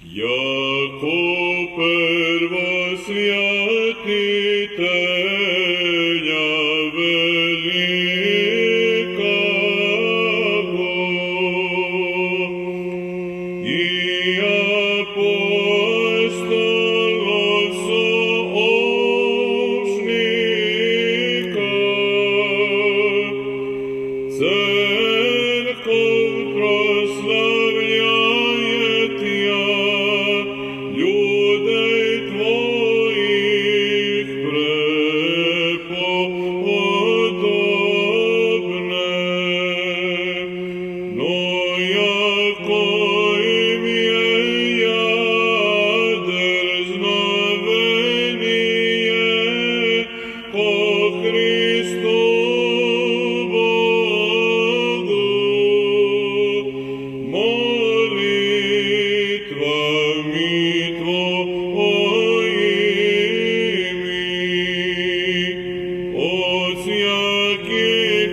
Яко первосвятителя великого и апостолов сообщника, церковь прославляет я, людей Твоих преподобне, но яко имя дерзновение ко Христу Богу, молитвами Твоими от всяких